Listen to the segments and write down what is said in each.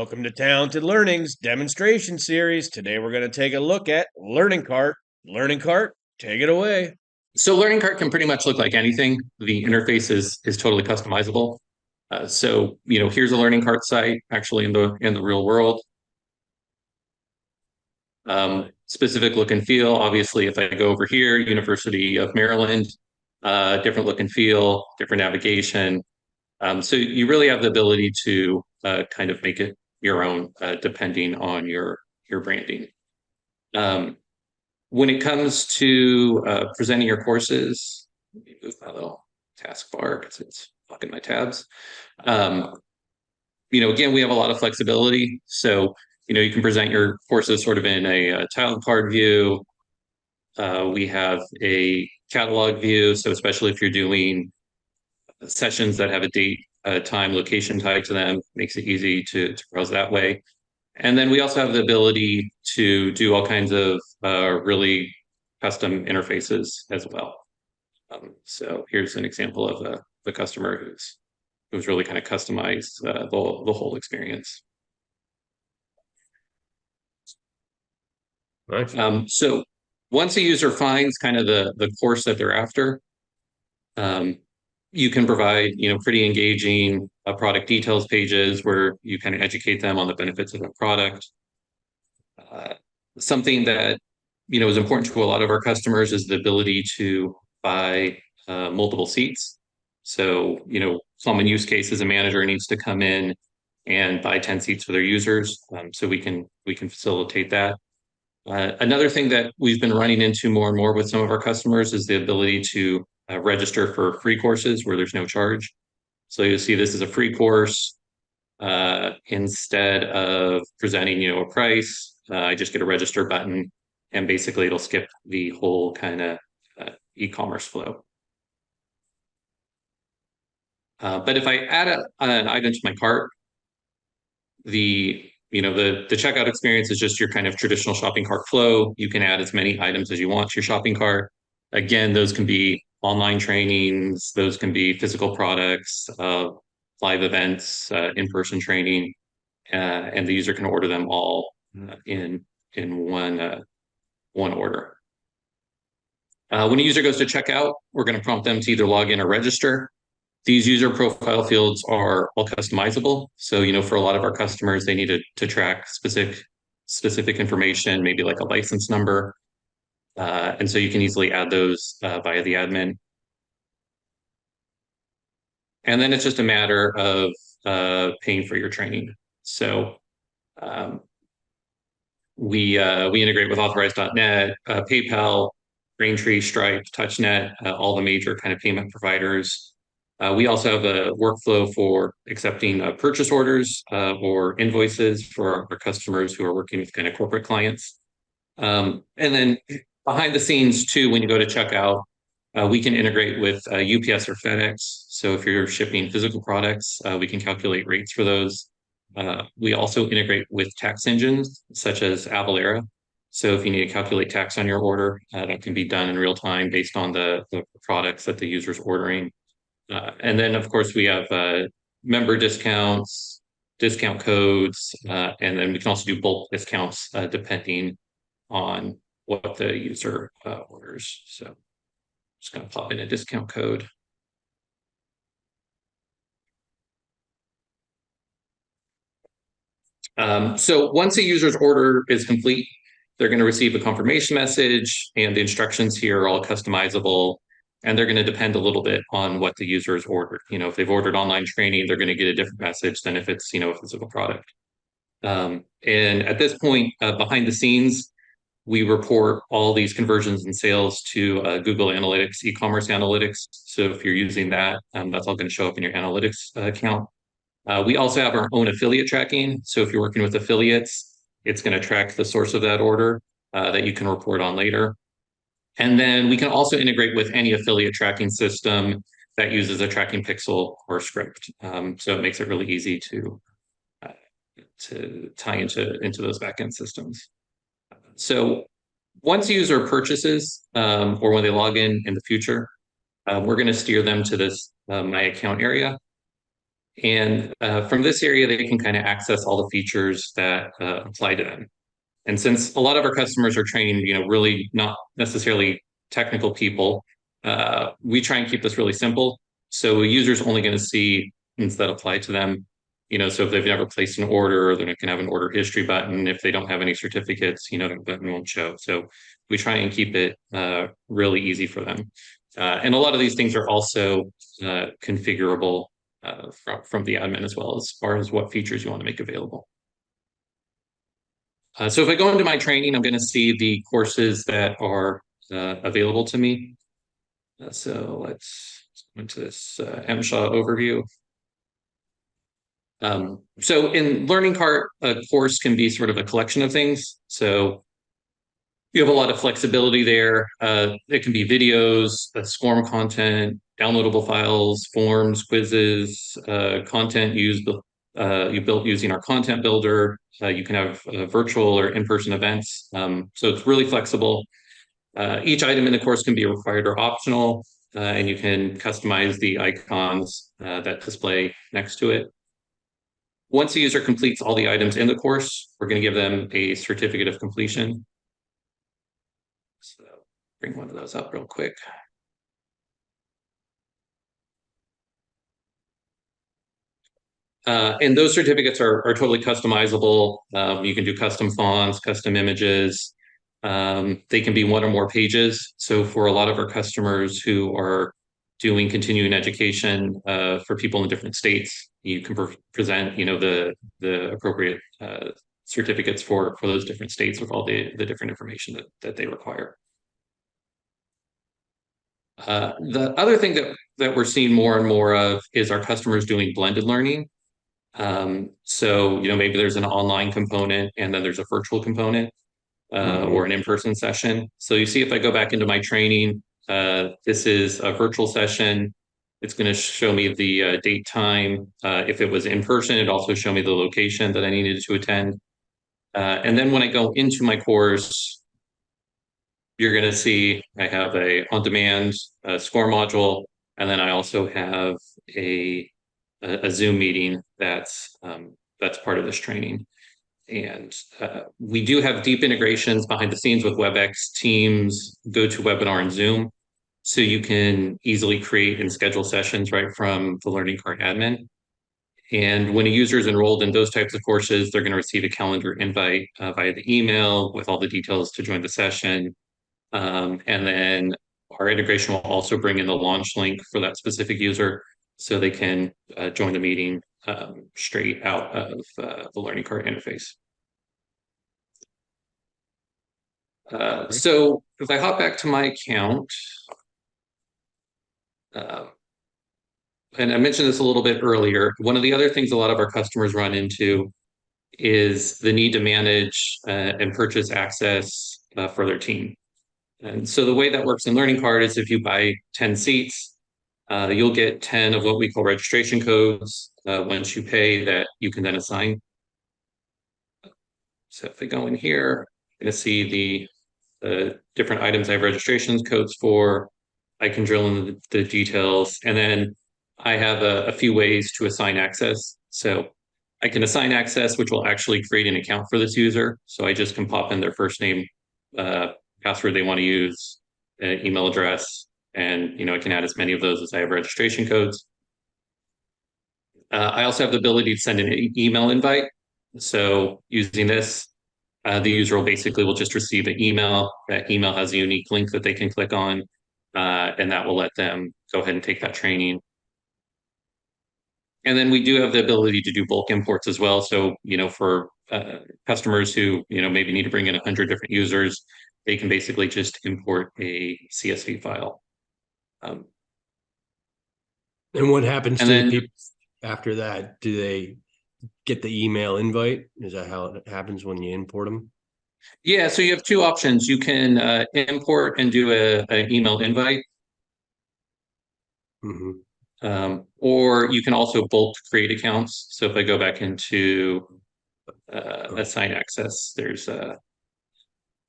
Welcome to Talented Learning's demonstration series. Today we're going to take a look at LearningCart. LearningCart, take it away. So LearningCart can pretty much look like anything. The interface is totally customizable. Here's a LearningCart site actually in the real world. Specific look and feel. Obviously, if I go over here, University of Maryland, different look and feel, different navigation. So you really have the ability to kind of make it your own, depending on your branding. When it comes to presenting your courses, let me move my little taskbar because it's blocking my tabs. Again, we have a lot of flexibility. So, you can present your courses sort of in a title card view. We have a catalog view. So especially if you're doing sessions that have a date, time, location tied to them, makes it easy to browse that way. And then we also have the ability to do all kinds of really custom interfaces as well. So here's an example of the customer who's really kind of customized the whole experience. Nice. So once a user finds kind of the course that they're after, you can provide pretty engaging product details pages where you kind of educate them on the benefits of the product. Something that is important to a lot of our customers is the ability to buy multiple seats. So common use case is a manager needs to come in and buy 10 seats for their users. So we can facilitate that. Another thing that we've been running into more and more with some of our customers is the ability to register for free courses where there's no charge. So you'll see this is a free course. Instead of presenting a price, I just get a register button, and basically it'll skip the whole kind of e-commerce flow. But if I add an item to my cart, the checkout experience is just your kind of traditional shopping cart flow. You can add as many items as you want to your shopping cart. Again, those can be online trainings, those can be physical products, live events, in-person training, and the user can order them all in one order. When a user goes to checkout, we're going to prompt them to either log in or register. These user profile fields are all customizable. So, for a lot of our customers, they need to track specific information, maybe like a license number. And so you can easily add those via the admin. And then it's just a matter of paying for your training. So we integrate with Authorize.net, PayPal, Braintree, Stripe, TouchNet, all the major kind of payment providers. We also have a workflow for accepting purchase orders or invoices for our customers who are working with kind of corporate clients. And then behind the scenes too, when you go to checkout, we can integrate with UPS or FedEx. So if you're shipping physical products, we can calculate rates for those. We also integrate with tax engines such as Avalara. So if you need to calculate tax on your order, that can be done in real time based on the products that the user's ordering. And then, of course, we have member discounts, discount codes, and then we can also do bulk discounts depending on what the user orders. So just going to pop in a discount code. So once a user's order is complete, they're going to receive a confirmation message, and the instructions here are all customizable. And they're going to depend a little bit on what the user has ordered. If they've ordered online training, they're going to get a different message than if it's, a physical product. And at this point, behind the scenes, we report all these conversions and sales to Google Analytics, e-commerce analytics. So if you're using that, that's all going to show up in your analytics account. We also have our own affiliate tracking. So if you're working with affiliates, it's going to track the source of that order that you can report on later. And then we can also integrate with any affiliate tracking system that uses a tracking pixel or script. So it makes it really easy to tie into those backend systems. So once a user purchases or when they log in the future, we're going to steer them to this My Account area. And from this area, they can kind of access all the features that apply to them. And since a lot of our customers are training, really not necessarily technical people, we try and keep this really simple. So a user's only going to see things that apply to them. So if they've never placed an order, then it can have an order history button. If they don't have any certificates, the button won't show. So we try and keep it really easy for them. And a lot of these things are also configurable from the admin as well, as far as what features you want to make available. So if I go into my training, I'm going to see the courses that are available to me. So let's go into this MSHA overview. So in LearningCart, a course can be sort of a collection of things. So you have a lot of flexibility there. It can be videos, SCORM content, downloadable files, forms, quizzes, content you built using our content builder. You can have virtual or in-person events. So it's really flexible. Each item in the course can be required or optional, and you can customize the icons that display next to it. Once the user completes all the items in the course, we're going to give them a certificate of completion. So bring one of those up real quick. And those certificates are totally customizable. You can do custom fonts, custom images. They can be one or more pages. So for a lot of our customers who are doing continuing education for people in different states, you can present, the appropriate certificates for those different states with all the different information that they require. The other thing that we're seeing more and more of is our customers doing blended learning. So, maybe there's an online component and then there's a virtual component or an in-person session. So you see, if I go back into my training, this is a virtual session. It's going to show me the date, time. If it was in person, it also show me the location that I needed to attend. And then when I go into my course, you're going to see I have a on-demand score module, and then I also have a Zoom meeting that's part of this training. And we do have deep integrations behind the scenes with WebEx, Teams, GoToWebinar, and Zoom. So you can easily create and schedule sessions right from the LearningCart admin. And when a user is enrolled in those types of courses, they're going to receive a calendar invite via the email with all the details to join the session. And then our integration will also bring in the launch link for that specific user so they can join the meeting straight out of the LearningCart interface. So if I hop back to my account, and I mentioned this a little bit earlier, one of the other things a lot of our customers run into is the need to manage and purchase access for their team. And so the way that works in LearningCart is if you buy 10 seats, you'll get 10 of what we call registration codes once you pay that you can then assign. So if I go in here, I'm going to see the different items I have registration codes for. I can drill into the details, and then I have a few ways to assign access. So I can assign access, which will actually create an account for this user. So I just can pop in their first name, password they want to use, email address, and I can add as many of those as I have registration codes. I also have the ability to send an email invite. So using this, the user will just receive an email. That email has a unique link that they can click on, and that will let them go ahead and take that training. And then we do have the ability to do bulk imports as well. So, for customers who, maybe need to bring in 100 different users, they can basically just import a CSV file. And what happens to the people after that? Do they get the email invite? Is that how it happens when you import them? Yeah, so you have two options. You can import and do an email invite. Or you can also bulk create accounts. So if I go back into assign access, there's an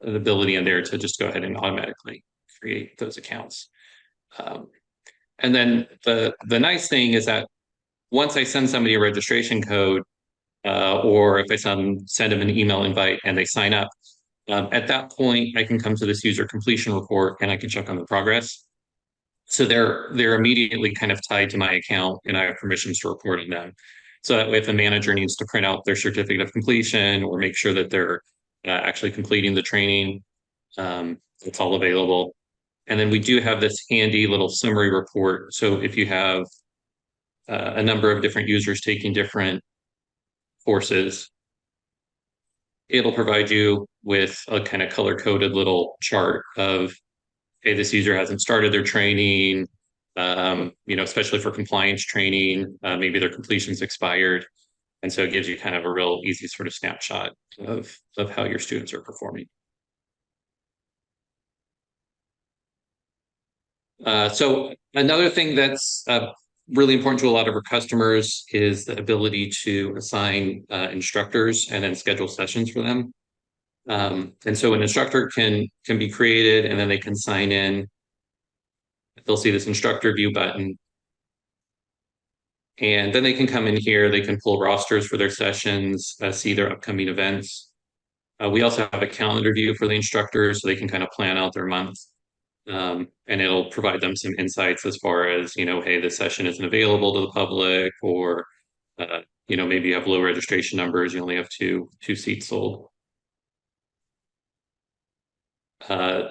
ability in there to just go ahead and automatically create those accounts. And then the nice thing is that once I send somebody a registration code, or if I send them an email invite and they sign up, at that point, I can come to this user completion report and I can check on the progress. So they're immediately kind of tied to my account, and I have permissions to report on them. So that way, if a manager needs to print out their certificate of completion or make sure that they're actually completing the training, it's all available. And then we do have this handy little summary report. So if you have a number of different users taking different courses, it'll provide you with a kind of color-coded little chart of, hey, this user hasn't started their training, especially for compliance training, maybe their completion's expired. And so it gives you kind of a real easy sort of snapshot of how your students are performing. So another thing that's really important to a lot of our customers is the ability to assign instructors and then schedule sessions for them. And so an instructor can be created, and then they can sign in. They'll see this instructor view button. And then they can come in here, they can pull rosters for their sessions, see their upcoming events. We also have a calendar view for the instructors, so they can kind of plan out their month. And it'll provide them some insights as far as, hey, this session isn't available to the public, or, maybe you have low registration numbers, you only have two seats sold.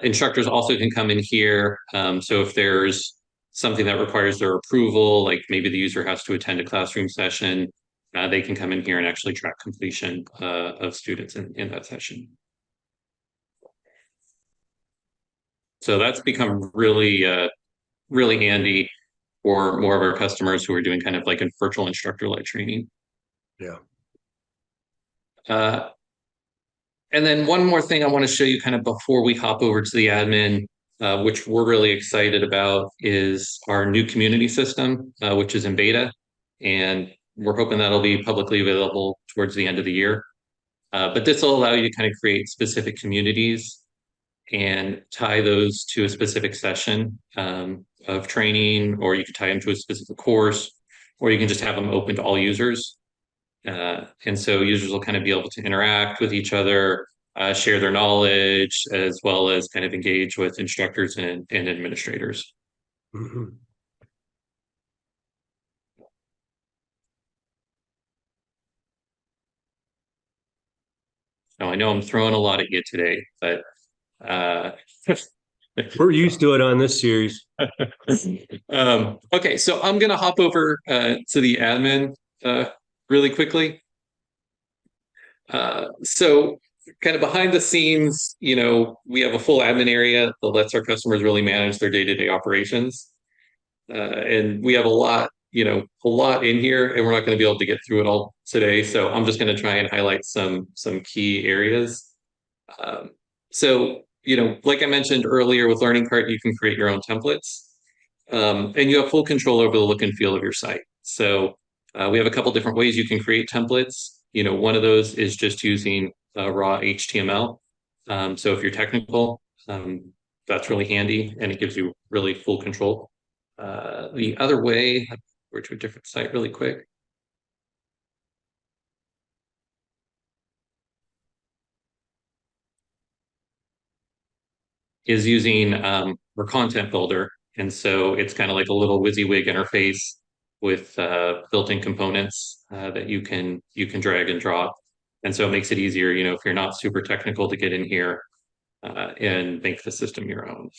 Instructors also can come in here. So if there's something that requires their approval, like maybe the user has to attend a classroom session, they can come in here and actually track completion of students in that session. So that's become really, really handy for more of our customers who are doing kind of like a virtual instructor-led training. Yeah. And then one more thing I want to show you kind of before we hop over to the admin, which we're really excited about, is our new community system, which is in beta. And we're hoping that'll be publicly available towards the end of the year. But this will allow you to kind of create specific communities and tie those to a specific session of training, or you can tie them to a specific course, or you can just have them open to all users. And so users will kind of be able to interact with each other, share their knowledge, as well as kind of engage with instructors and administrators. Mm-hmm. Now, I know I'm throwing a lot at you today, but we're used to it on this series. Okay, so I'm going to hop over to the admin really quickly. So kind of behind the scenes, we have a full admin area that lets our customers really manage their day-to-day operations. And we have a lot in here, and we're not going to be able to get through it all today. So I'm just going to try and highlight some key areas. So, like I mentioned earlier, with LearningCart, you can create your own templates, and you have full control over the look and feel of your site. So we have a couple different ways you can create templates. One of those is just using raw HTML. So if you're technical, that's really handy, and it gives you really full control. The other way, we're to a different site really quick. Is using our content builder. And so it's kind of like a little WYSIWYG interface with built-in components that you can drag and drop. And so it makes it easier, if you're not super technical, to get in here and make the system your own.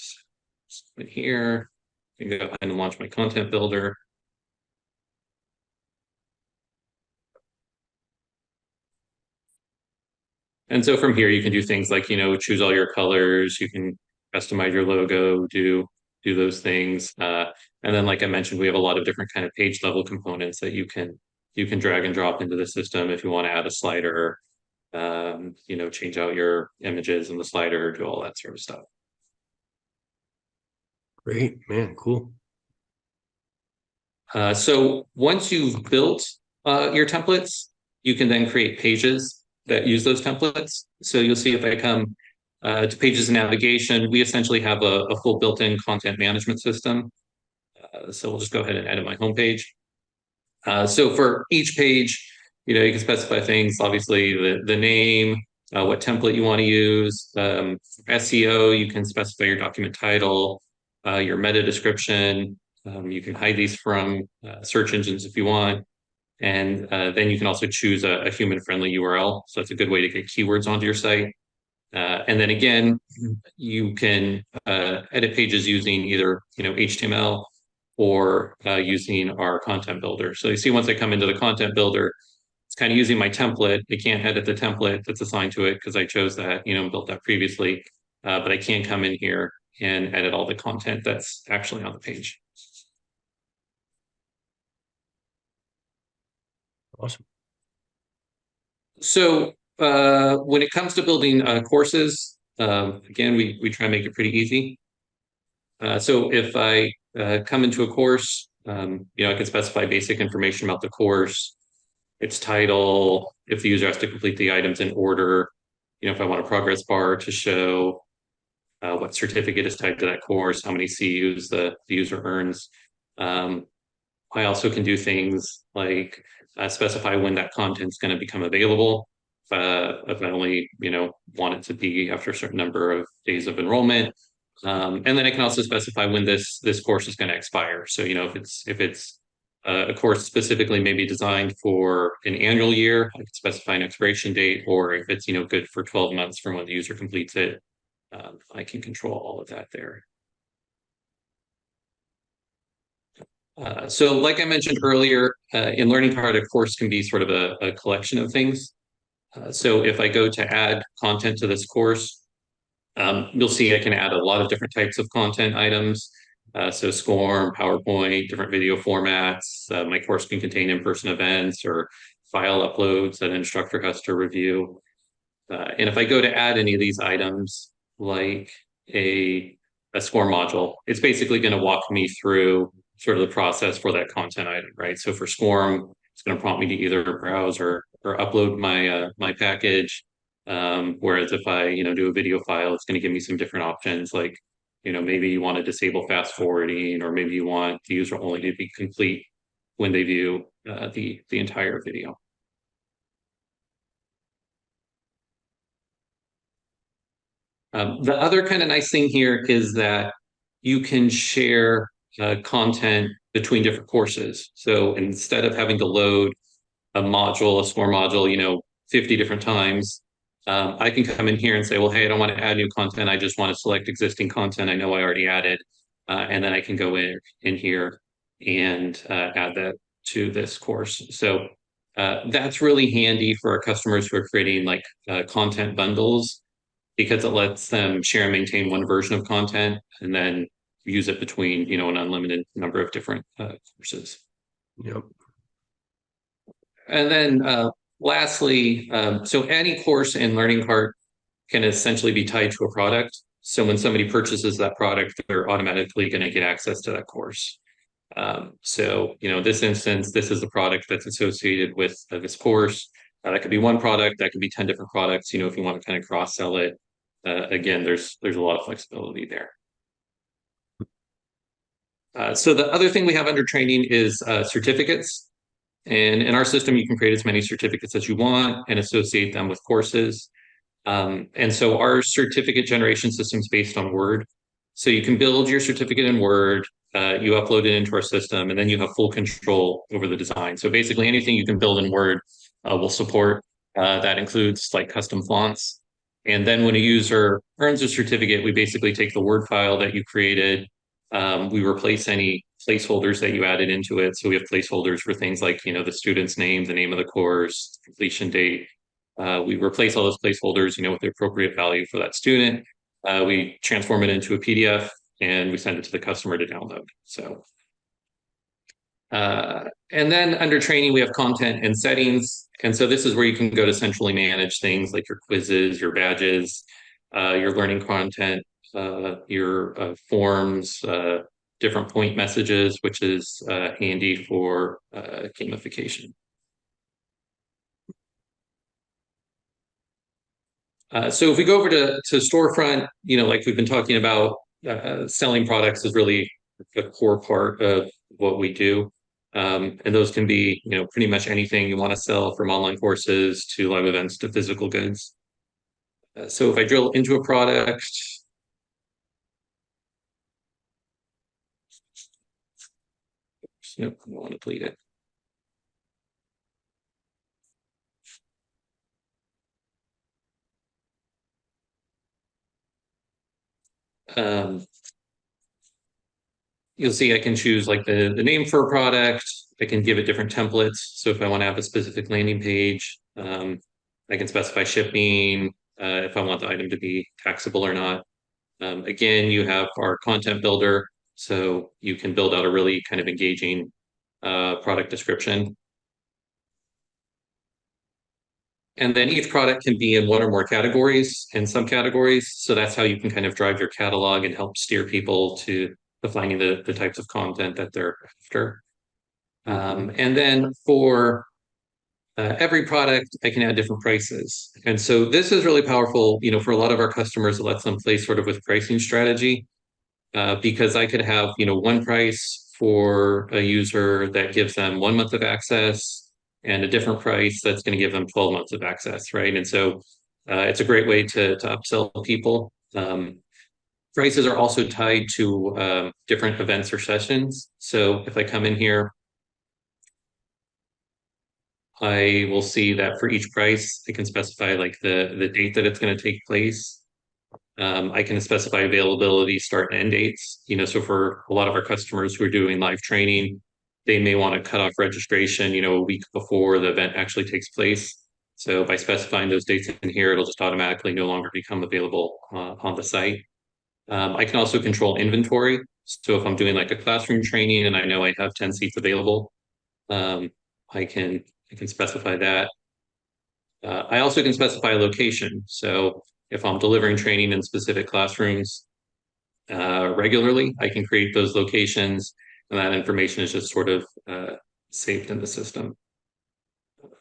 So in here, I can go ahead and launch my content builder. And so from here, you can do things like, choose all your colors, you can customize your logo, do those things. And then, like I mentioned, we have a lot of different kind of page level components that you can drag and drop into the system if you want to add a slider, change out your images in the slider, do all that sort of stuff. Great, man, cool. So once you've built your templates, you can then create pages that use those templates. So you'll see if I come to pages and navigation, we essentially have a full built-in content management system. So we'll just go ahead and edit my homepage. So for each page, you can specify things, obviously the name, what template you want to use. SEO, you can specify your document title, your meta description. You can hide these from search engines if you want. And then you can also choose a human-friendly URL. So that's a good way to get keywords onto your site. And then again, you can edit pages using either HTML or using our content builder. So you see, once I come into the content builder, it's kind of using my template. I can't edit the template that's assigned to it because I chose that, built that previously. But I can come in here and edit all the content that's actually on the page. Awesome. So when it comes to building courses, again, we try and make it pretty easy. So if I come into a course, I can specify basic information about the course, its title, if the user has to complete the items in order, if I want a progress bar to show what certificate is tied to that course, how many CUs the user earns. I also can do things like specify when that content's going to become available. If I only, want it to be after a certain number of days of enrollment. And then I can also specify when this course is going to expire. So, if it's a course specifically maybe designed for an annual year, I can specify an expiration date, or if it's, good for 12 months from when the user completes it, I can control all of that there. So like I mentioned earlier, in LearningCart, a course can be sort of a collection of things. So if I go to add content to this course, you'll see I can add a lot of different types of content items. So SCORM, PowerPoint, different video formats. My course can contain in-person events or file uploads that an instructor has to review. And if I go to add any of these items, like a SCORM module, it's basically going to walk me through sort of the process for that content item, right? So for SCORM, it's going to prompt me to either browse or upload my package. Whereas if I do a video file, it's going to give me some different options, like maybe you want to disable fast forwarding, or maybe you want the user only to be complete when they view the entire video. The other kind of nice thing here is that you can share content between different courses. So instead of having to load a module, a SCORM module, 50 different times, I can come in here and say, well, hey, I don't want to add new content. I just want to select existing content I know I already added. And then I can go in here and add that to this course. So that's really handy for our customers who are creating like content bundles, because it lets them share and maintain one version of content and then use it between, an unlimited number of different courses. Yep. And then lastly, so any course in LearningCart can essentially be tied to a product. So when somebody purchases that product, they're automatically going to get access to that course. So, this instance, this is the product that's associated with this course. That could be one product, that could be 10 different products, if you want to kind of cross-sell it. Again, there's a lot of flexibility there. So the other thing we have under training is certificates. And in our system, you can create as many certificates as you want and associate them with courses. And so our certificate generation system is based on Word. So you can build your certificate in Word, you upload it into our system, and then you have full control over the design. So basically anything you can build in Word will support. That includes like custom fonts. And then when a user earns a certificate, we basically take the Word file that you created. We replace any placeholders that you added into it. So we have placeholders for things like, the student's name, the name of the course, completion date. We replace all those placeholders, with the appropriate value for that student. We transform it into a PDF and we send it to the customer to download. So, and then under training, we have content and settings. And so this is where you can go to centrally manage things like your quizzes, your badges, your learning content, your forms, different point messages, which is handy for gamification. So if we go over to storefront, like we've been talking about, selling products is really a core part of what we do. And those can be, pretty much anything you want to sell, from online courses to live events to physical goods. So if I drill into a product, nope, I don't want to delete it. You'll see I can choose like the name for a product. I can give it different templates. So if I want to have a specific landing page, I can specify shipping, if I want the item to be taxable or not. Again, you have our content builder, so you can build out a really kind of engaging product description. And then each product can be in one or more categories and subcategories. So that's how you can kind of drive your catalog and help steer people to finding the types of content that they're after. And then for every product, I can add different prices. And so this is really powerful, for a lot of our customers. It lets them play sort of with pricing strategy, because I could have, one price for a user that gives them 1 month of access, and a different price that's going to give them 12 months of access, right? And so it's a great way to upsell people. Prices are also tied to different events or sessions. So if I come in here, I will see that for each price, I can specify like the date that it's going to take place. I can specify availability, start and end dates. So for a lot of our customers who are doing live training, they may want to cut off registration, a week before the event actually takes place. So by specifying those dates in here, it'll just automatically no longer become available on the site. I can also control inventory. So if I'm doing like a classroom training and I know I have 10 seats available, I can specify that. I also can specify location. So if I'm delivering training in specific classrooms regularly, I can create those locations, and that information is just sort of saved in the system.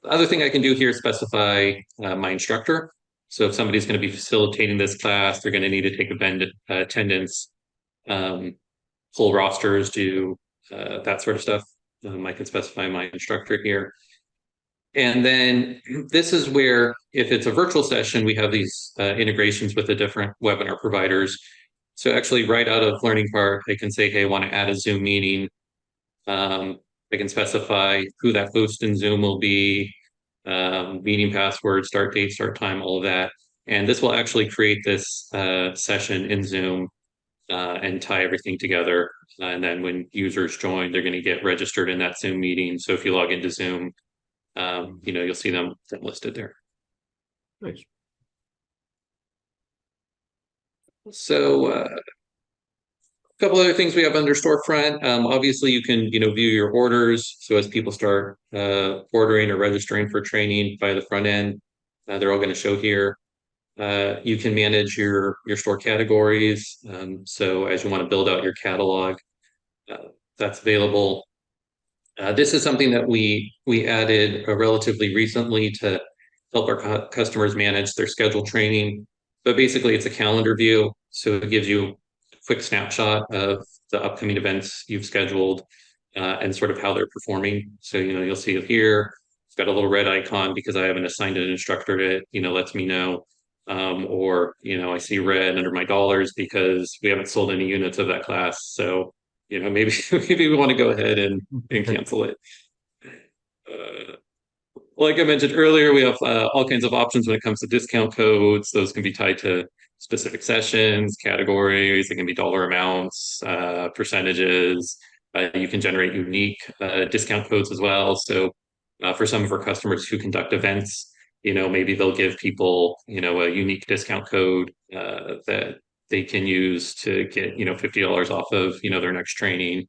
The other thing I can do here is specify my instructor. So if somebody's going to be facilitating this class, they're going to need to take attendance, pull rosters, do that sort of stuff. I can specify my instructor here. And then this is where, if it's a virtual session, we have these integrations with the different webinar providers. So actually right out of LearningCart, I can say, hey, I want to add a Zoom meeting. I can specify who that host in Zoom will be, meeting password, start date, start time, all of that. And this will actually create this session in Zoom and tie everything together. And then when users join, they're going to get registered in that Zoom meeting. So if you log into Zoom, you'll see them listed there. Nice. So a couple other things we have under storefront. Obviously, you can view your orders. So as people start ordering or registering for training by the front end, they're all going to show here. You can manage your store categories. So as you want to build out your catalog, that's available. This is something that we added relatively recently to help our customers manage their scheduled training. But basically, it's a calendar view. So it gives you a quick snapshot of the upcoming events you've scheduled and sort of how they're performing. So, you'll see it here. It's got a little red icon because I haven't assigned an instructor to it, lets me know. Or, I see red under my dollars because we haven't sold any units of that class. So, maybe we want to go ahead and cancel it. Like I mentioned earlier, we have all kinds of options when it comes to discount codes. Those can be tied to specific sessions, categories. It can be dollar amounts, percentages. You can generate unique discount codes as well. So for some of our customers who conduct events, maybe they'll give people, a unique discount code that they can use to get, $50 off of, their next training.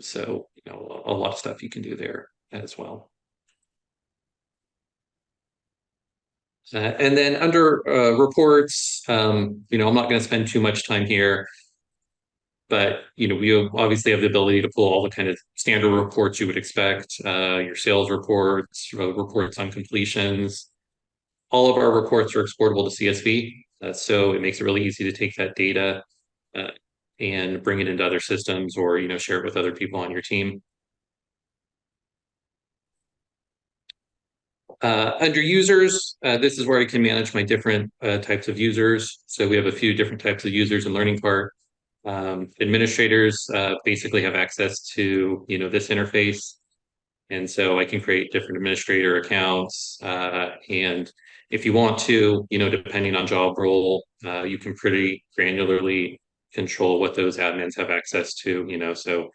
So, a lot of stuff you can do there as well. And then under reports, I'm not going to spend too much time here, but we obviously have the ability to pull all the kind of standard reports you would expect, your sales reports, reports on completions. All of our reports are exportable to CSV, so it makes it really easy to take that data and bring it into other systems, or share it with other people on your team. Under users, this is where I can manage my different types of users. So we have a few different types of users in LearningCart. Administrators basically have access to this interface, and so I can create different administrator accounts. And if you want to, depending on job role, you can pretty granularly control what those admins have access to. So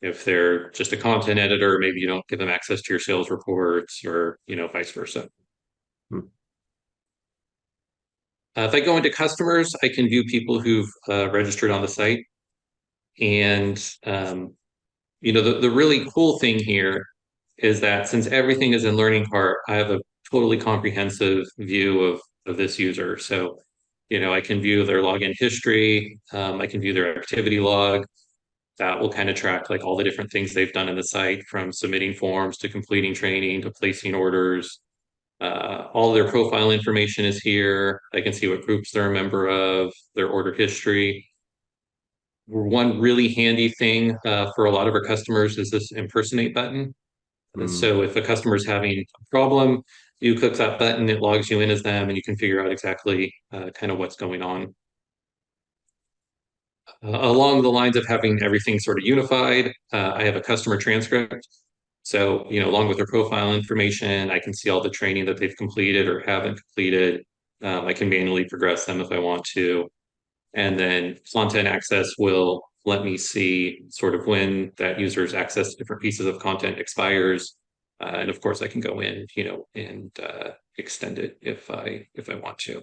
if they're just a content editor, maybe you don't give them access to your sales reports, or vice versa. If I go into customers, I can view people who've registered on the site. And the really cool thing here is that since everything is in LearningCart, I have a totally comprehensive view of this user. So, I can view their login history. I can view their activity log. That will kind of track like all the different things they've done in the site, from submitting forms to completing training to placing orders. All their profile information is here. I can see what groups they're a member of, their order history. One really handy thing for a lot of our customers is this impersonate button. And so if a customer is having a problem, you click that button, it logs you in as them, and you can figure out exactly kind of what's going on. Along the lines of having everything sort of unified, I have a customer transcript. So, along with their profile information, I can see all the training that they've completed or haven't completed. I can manually progress them if I want to. And then content access will let me see sort of when that user's access to different pieces of content expires. And of course, I can go in, and extend it if I want to.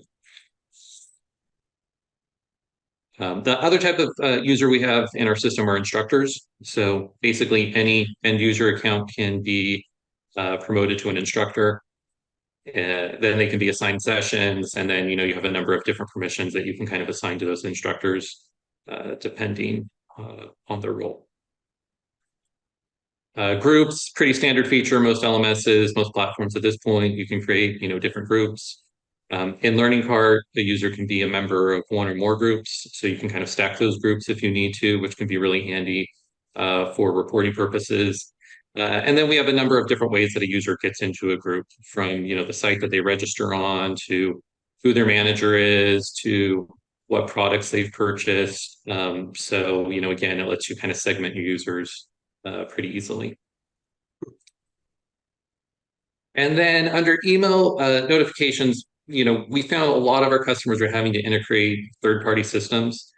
The other type of user we have in our system are instructors. So basically, any end user account can be promoted to an instructor. Then they can be assigned sessions, and then you have a number of different permissions that you can kind of assign to those instructors depending on their role. Groups, pretty standard feature. Most LMSs, most platforms at this point, you can create different groups. In LearningCart, the user can be a member of one or more groups, so you can kind of stack those groups if you need to, which can be really handy for reporting purposes. And then we have a number of different ways that a user gets into a group, from the site that they register on, to who their manager is, to what products they've purchased. So again, it lets you kind of segment your users pretty easily. And then under email notifications, we found a lot of our customers are having to integrate third-party systems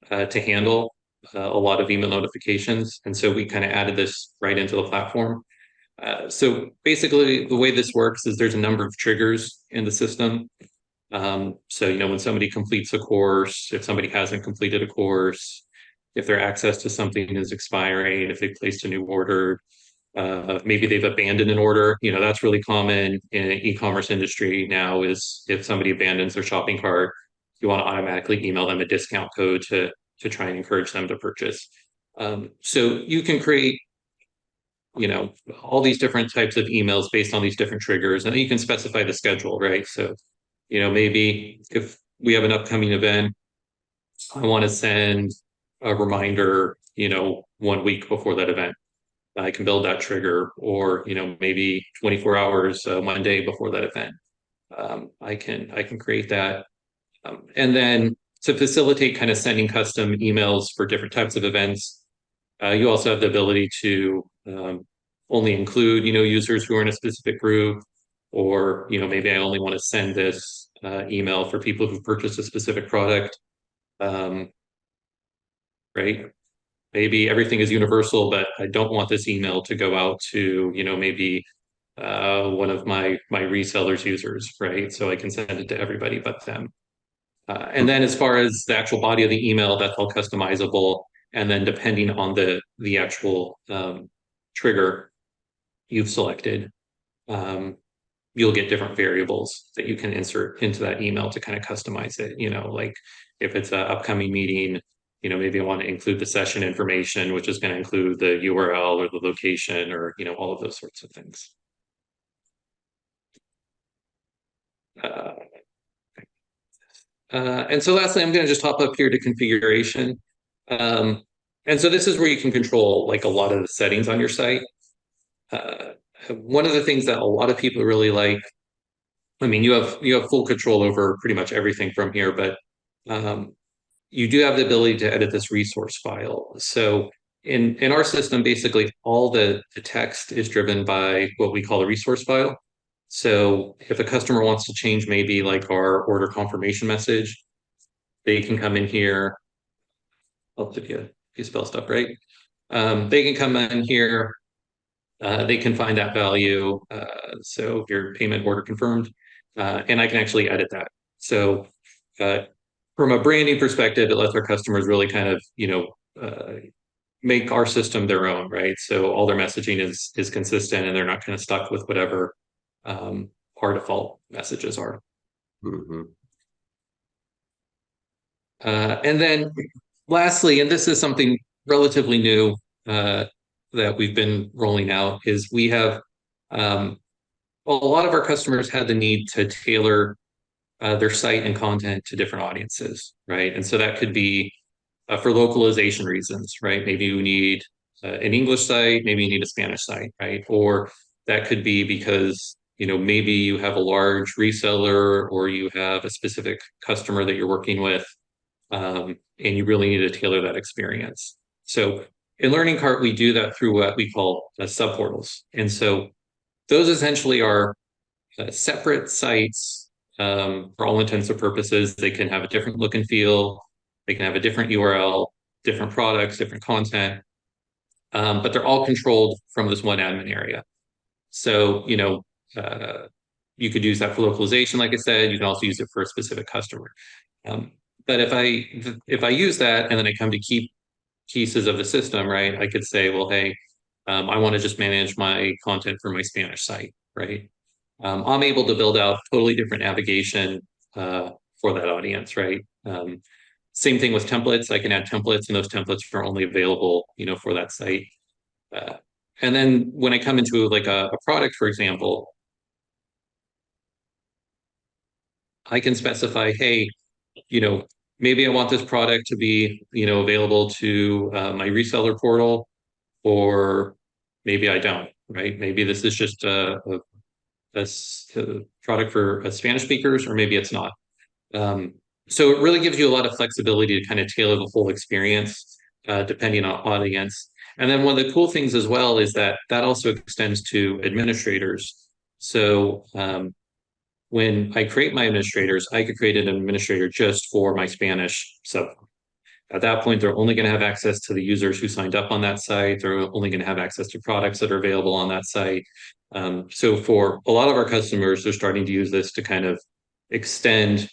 to handle a lot of email notifications. And so we kind of added this right into the platform. So basically, the way this works is there's a number of triggers in the system. So, when somebody completes a course, if somebody hasn't completed a course, if their access to something is expiring, if they placed a new order, maybe they've abandoned an order. That's really common in the e-commerce industry now, is if somebody abandons their shopping cart, you want to automatically email them a discount code to try and encourage them to purchase. So you can create all these different types of emails based on these different triggers, and then you can specify the schedule, right? So maybe if we have an upcoming event, I want to send a reminder 1 week before that event. I can build that trigger, or maybe 24 hours, 1 day before that event. I can create that, and then to facilitate kind of sending custom emails for different types of events, you also have the ability to only include users who are in a specific group, or maybe I only want to send this email for people who've purchased a specific product, right? Maybe everything is universal, but I don't want this email to go out to, maybe one of my resellers' users, right? So I can send it to everybody but them. And then as far as the actual body of the email, that's all customizable. And then depending on the actual trigger you've selected, you'll get different variables that you can insert into that email to kind of customize it. Like if it's an upcoming meeting, maybe I want to include the session information, which is going to include the URL or the location, or, all of those sorts of things. And so lastly, I'm going to just hop up here to configuration. And so this is where you can control like a lot of the settings on your site. one of the things that a lot of people really like, I mean, you have full control over pretty much everything from here, but um, you do have the ability to edit this resource file. So in our system, basically all the text is driven by what we call a resource file. So if a customer wants to change maybe like our order confirmation message, they can come in here. If you spell stuff right. They can come in here. They can find that value. So your payment order confirmed, and I can actually edit that. So uh, from a branding perspective, it lets our customers really kind of, make our system their own, right? So all their messaging is consistent, and they're not kind of stuck with whatever our default messages are. Mm-hmm. And then lastly, and this is something relatively new that we've been rolling out, is we have a lot of our customers had the need to tailor their site and content to different audiences, right? And so that could be for localization reasons, right? Maybe you need an English site, maybe you need a Spanish site, right? Or that could be because, maybe you have a large reseller or you have a specific customer that you're working with, and you really need to tailor that experience. So in LearningCart, we do that through what we call subportals. And so those essentially are separate sites for all intents and purposes. They can have a different look and feel. They can have a different URL, different products, different content, but they're all controlled from this one admin area. So, you could use that for localization, like I said. You can also use it for a specific customer. But if I use that and then I come to keep pieces of the system, right, I could say, well, hey, I want to just manage my content for my Spanish site, right? I'm able to build out totally different navigation for that audience, right? Same thing with templates. I can add templates, and those templates are only available, for that site. And then when I come into like a product, for example, I can specify, hey, maybe I want this product to be, available to my reseller portal, or maybe I don't, right? Maybe this is just a product for Spanish speakers, or maybe it's not. So it really gives you a lot of flexibility to kind of tailor the whole experience depending on audience. And then one of the cool things as well is that also extends to administrators. So when I create my administrators, I could create an administrator just for my Spanish sub. At that point, they're only going to have access to the users who signed up on that site. They're only going to have access to products that are available on that site. So for a lot of our customers, they're starting to use this to kind of extend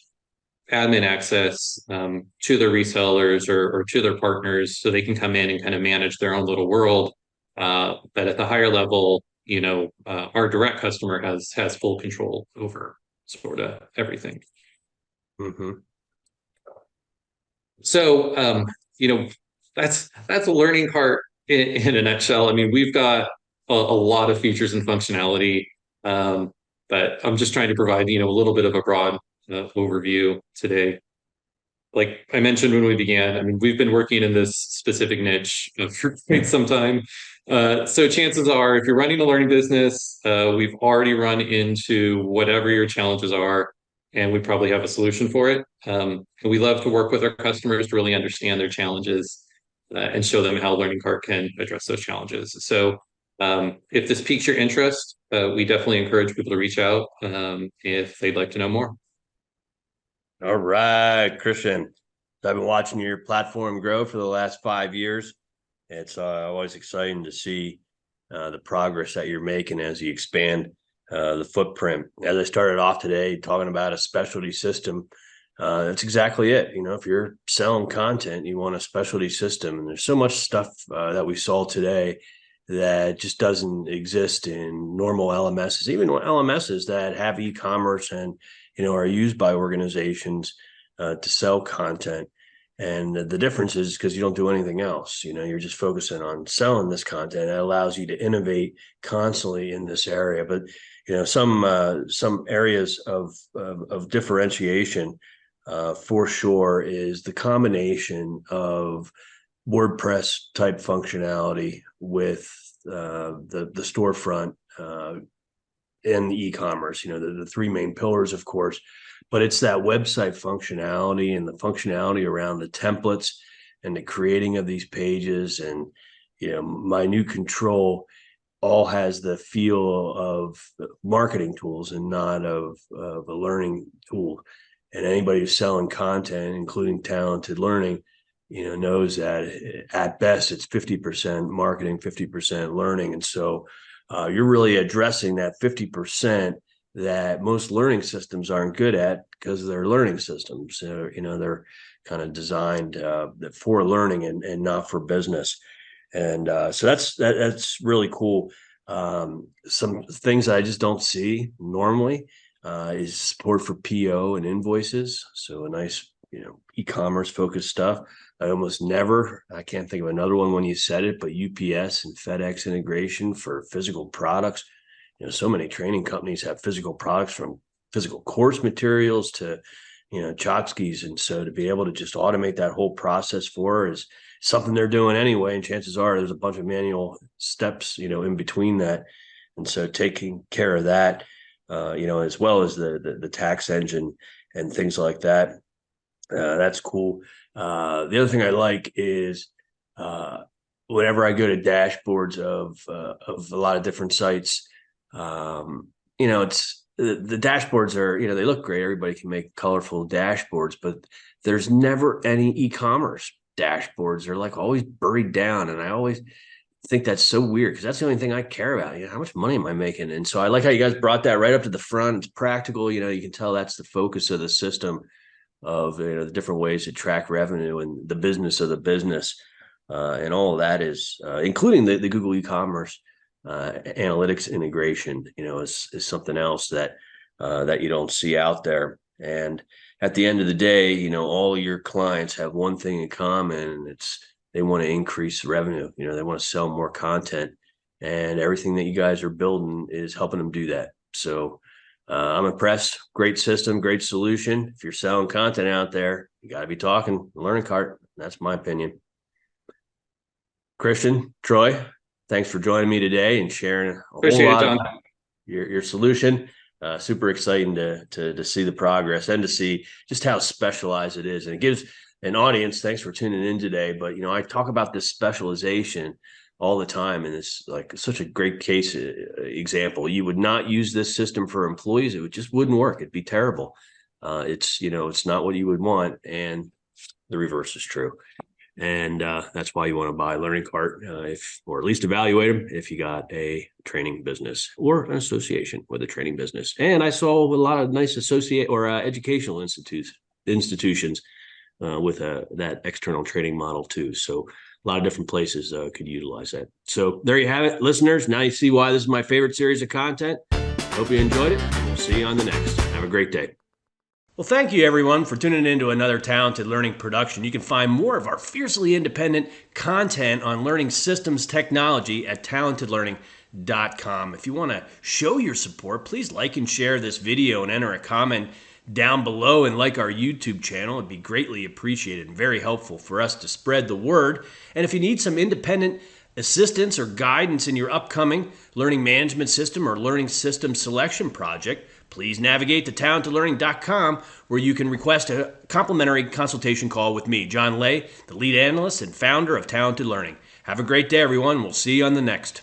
admin access to their resellers or to their partners, so they can come in and kind of manage their own little world. But at the higher level, our direct customer has full control over sort of everything. Mm-hmm. So, that's a LearningCart in a nutshell. I mean, we've got a lot of features and functionality, but I'm just trying to provide, a little bit of a broad overview today. Like I mentioned when we began, I mean, we've been working in this specific niche for quite some time. So chances are, if you're running a learning business, we've already run into whatever your challenges are, and we probably have a solution for it. And we love to work with our customers to really understand their challenges and show them how LearningCart can address those challenges. So if this piques your interest, we definitely encourage people to reach out if they'd like to know more. All right, Christian. I've been watching your platform grow for the last 5 years. It's always exciting to see the progress that you're making as you expand the footprint. As I started off today talking about a specialty system, that's exactly it. If you're selling content, you want a specialty system. And there's so much stuff that we saw today that just doesn't exist in normal LMSs, even LMSs that have e-commerce and are used by organizations to sell content. And the difference is because you don't do anything else. You're just focusing on selling this content. It allows you to innovate constantly in this area. But some areas of differentiation for sure is the combination of WordPress type functionality with the storefront in the e-commerce, the three main pillars, of course, but it's that website functionality and the functionality around the templates and the creating of these pages. And, my new control all has the feel of marketing tools and not of a learning tool. And anybody who's selling content, including Talented Learning, knows that at best it's 50% marketing, 50% learning. And so you're really addressing that 50% that most learning systems aren't good at because they're learning systems. They're kind of designed for learning and not for business. And so that's really cool. Some things I just don't see normally is support for PO and invoices. So a nice, e-commerce focused stuff. I can't think of another one when you said it, but UPS and FedEx integration for physical products. So many training companies have physical products, from physical course materials to, tchotchkes. And so to be able to just automate that whole process for her is something they're doing anyway. And chances are there's a bunch of manual steps, in between that. And so taking care of that, as well as the tax engine and things like that. That's cool. The other thing I like is whenever I go to dashboards of a lot of different sites, it's the dashboards are, they look great. Everybody can make colorful dashboards, but there's never any e-commerce dashboards. They're like always buried down. And I always think that's so weird because that's the only thing I care about. How much money am I making? And so I like how you guys brought that right up to the front. It's practical. You can tell that's the focus of the system of the different ways to track revenue and the business of the business. And all of that is including the Google e-commerce analytics integration, is something else that you don't see out there. And at the end of the day, all your clients have one thing in common, and it's they want to increase revenue. They want to sell more content, and everything that you guys are building is helping them do that. So I'm impressed. Great system, great solution. If you're selling content out there, you got to be talking LearningCart. That's my opinion. Christian, Troy, thanks for joining me today and sharing a whole lot about your solution. Super exciting to see the progress and to see just how specialized it is. And it gives an audience, thanks for tuning in today. But, I talk about this specialization all the time. And it's like such a great case example. You would not use this system for employees. It just wouldn't work. It'd be terrible. It's not what you would want. And the reverse is true. And that's why you want to buy LearningCart, or at least evaluate them if you got a training business or an association with a training business. And I saw a lot of nice educational institutions with that external training model too. So a lot of different places could utilize that. So there you have it, listeners. Now you see why this is my favorite series of content. Hope you enjoyed it. We'll see you on the next. Have a great day. Well, thank you, everyone, for tuning in to another Talented Learning production. You can find more of our fiercely independent content on learning systems technology at talentedlearning.com. If you want to show your support, please like and share this video and enter a comment down below and like our YouTube channel. It'd be greatly appreciated and very helpful for us to spread the word. And if you need some independent assistance or guidance in your upcoming learning management system or learning system selection project, please navigate to talentedlearning.com, where you can request a complimentary consultation call with me, John Lay, the lead analyst and founder of Talented Learning. Have a great day, everyone. We'll see you on the next.